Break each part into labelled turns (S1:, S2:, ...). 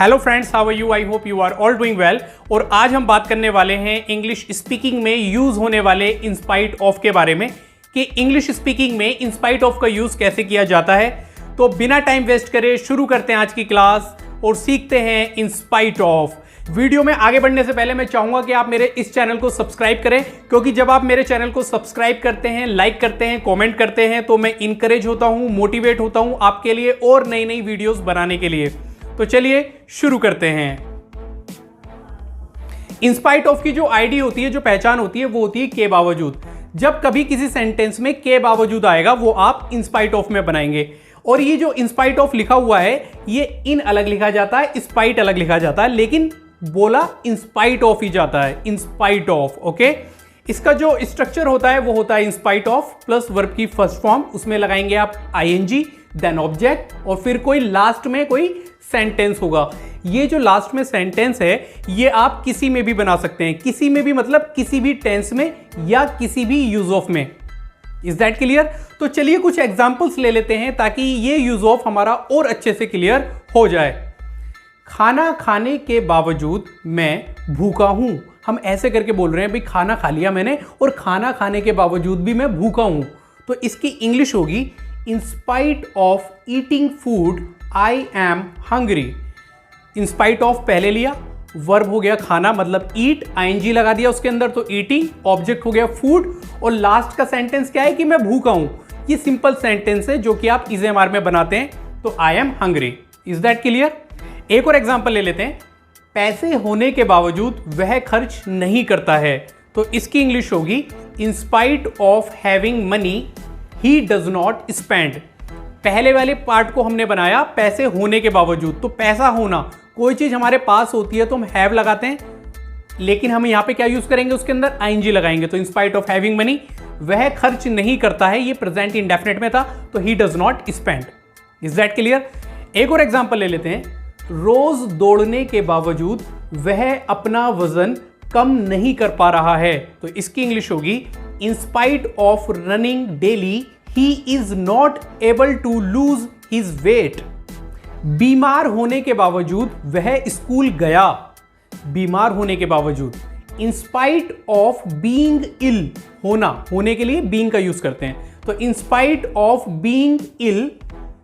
S1: Hello friends, how are you? I hope you are all doing well. और आज हम बात करने वाले हैं इंग्लिश स्पीकिंग में यूज होने वाले इन स्पाइट ऑफ के बारे में कि इंग्लिश स्पीकिंग में इन स्पाइट ऑफ का यूज कैसे किया जाता है। तो बिना टाइम वेस्ट करे शुरू करते हैं आज की क्लास और सीखते हैं इन स्पाइट ऑफ। वीडियो में आगे बढ़ने से पहले मैं चाहूंगा कि आप मेरे इस चैनल को सब्सक्राइब करें, क्योंकि जब आप मेरे चैनल को सब्सक्राइब करते हैं, लाइक करते हैं, कमेंट करते हैं तो मैं इनकरेज होता हूं, मोटिवेट होता हूं आपके लिए और नई नई वीडियोस बनाने के लिए। तो चलिए शुरू करते हैं। इन स्पाइट ऑफ की जो आईडी होती है, जो पहचान होती है, वो होती है के बावजूद। जब कभी किसी सेंटेंस में के बावजूद आएगा वो आप इन स्पाइट ऑफ में बनाएंगे। और ये जो इन स्पाइट ऑफ लिखा हुआ है ये इन अलग लिखा जाता है, स्पाइट अलग लिखा जाता है, लेकिन बोला इन स्पाइट ऑफ ही जाता है, इन स्पाइट ऑफ। ओके, इसका जो स्ट्रक्चर होता है वो होता है in spite of plus verb की फर्स्ट फॉर्म, उसमें लगाएंगे आप आईएनजी, देन ऑब्जेक्ट और फिर कोई लास्ट में कोई सेंटेंस होगा। ये जो लास्ट में सेंटेंस है ये आप किसी में भी बना सकते हैं, किसी में भी मतलब किसी भी टेंस में या किसी भी यूज ऑफ में। Is that clear? तो चलिए कुछ एग्जांपल्स ले लेते हैं ताकि ये यूज ऑफ हमारा और अच्छे से क्लियर हो जाए। खाना खाने के बावजूद मैं भूखा हूं। हम ऐसे करके बोल रहे हैं भाई खाना खा लिया मैंने और खाना खाने के बावजूद भी मैं भूखा हूं। तो इसकी इंग्लिश होगी in spite of eating food I am hungry. In spite of पहले लिया, वर्ब हो गया खाना मतलब ईट, आईएनजी लगा दिया उसके अंदर तो ईटिंग, ऑब्जेक्ट हो गया फूड और लास्ट का सेंटेंस क्या है कि मैं भूखा हूं। ये सिंपल सेंटेंस है जो कि आप इज़ेएमआर में बनाते हैं, तो I am hungry. Is that clear? एक और एग्जांपल ले लेते हैं। पैसे होने के बावजूद वह खर्च नहीं करता है, तो इसकी इंग्लिश होगी in spite of having money he does not spend. पहले वाले पार्ट को हमने बनाया पैसे होने के बावजूद, तो पैसा होना, कोई चीज हमारे पास होती है तो हम हैव लगाते हैं, लेकिन हम यहां पे क्या यूज करेंगे, उसके अंदर आईएनजी लगाएंगे। तो इन स्पाइट ऑफ हैविंग मनी वह खर्च नहीं करता है, ये प्रेजेंट इंडेफिनिट में था तो he does not spend. Is that clear? एक और एग्जांपल ले लेते हैं। रोज दौड़ने के बावजूद वह अपना वजन कम नहीं कर पा रहा है, तो इसकी इंग्लिश होगी in spite of running daily he is not able to lose his weight. बीमार होने के बावजूद वह स्कूल गया, बीमार होने के बावजूद, इन स्पाइट ऑफ बीइंग इल, होना, होने के लिए बीइंग का यूज करते हैं, तो इन स्पाइट ऑफ बीइंग इल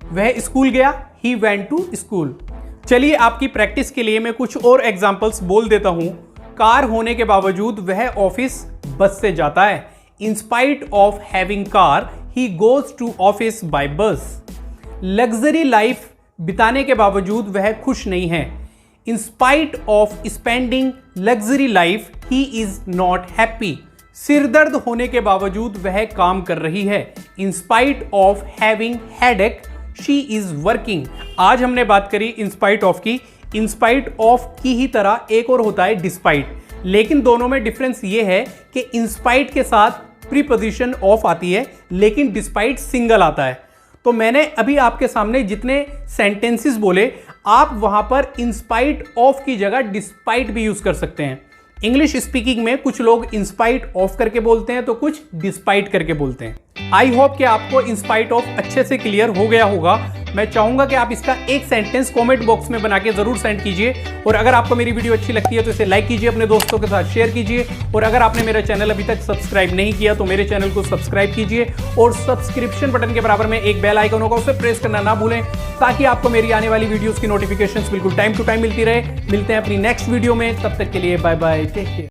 S1: वह स्कूल गया, ही वेंट टू स्कूल। चलिए आपकी प्रैक्टिस के लिए मैं कुछ और एग्जांपल्स बोल देता हूं। कार होने के बावजूद वह ऑफिस बस से जाता है, in spite of having car he goes to office by bus. Luxury life बिताने के बावजूद वह खुश नहीं है, in spite of spending luxury life he is not happy. सिरदर्द होने के बावजूद वह काम कर रही है, in spite of having headache she is working. आज हमने बात करी इन स्पाइट ऑफ की। इन स्पाइट ऑफ की ही तरह एक और होता है डिस्पाइट, लेकिन दोनों में डिफरेंस ये है कि इन स्पाइट के साथ प्रीपोजिशन ऑफ आती है लेकिन डिस्पाइट सिंगल आता है। तो मैंने अभी आपके सामने जितने सेंटेंसेस बोले, आप वहां पर इन स्पाइट ऑफ की जगह डिस्पाइट भी यूज कर सकते हैं। इंग्लिश स्पीकिंग में कुछ लोग इन स्पाइट ऑफ करके बोलते हैं तो कुछ डिस्पाइट करके बोलते हैं। आई होप कि आपको इन स्पाइट ऑफ अच्छे से क्लियर हो गया होगा। मैं चाहूंगा कि आप इसका एक सेंटेंस कमेंट बॉक्स में बना के जरूर सेंड कीजिए, और अगर आपको मेरी वीडियो अच्छी लगती है तो इसे लाइक कीजिए, अपने दोस्तों के साथ शेयर कीजिए, और अगर आपने मेरा चैनल अभी तक सब्सक्राइब नहीं किया तो मेरे चैनल को सब्सक्राइब कीजिए और सब्सक्रिप्शन बटन के बराबर में एक बेल आइकन होगा, उसे प्रेस करना ना भूलें ताकि आपको मेरी आने वाली वीडियोस की नोटिफिकेशंस बिल्कुल टाइम टू टाइम मिलती रहे। मिलते हैं अपनी नेक्स्ट वीडियो में, तब तक के लिए बाय बाय, टेक केयर।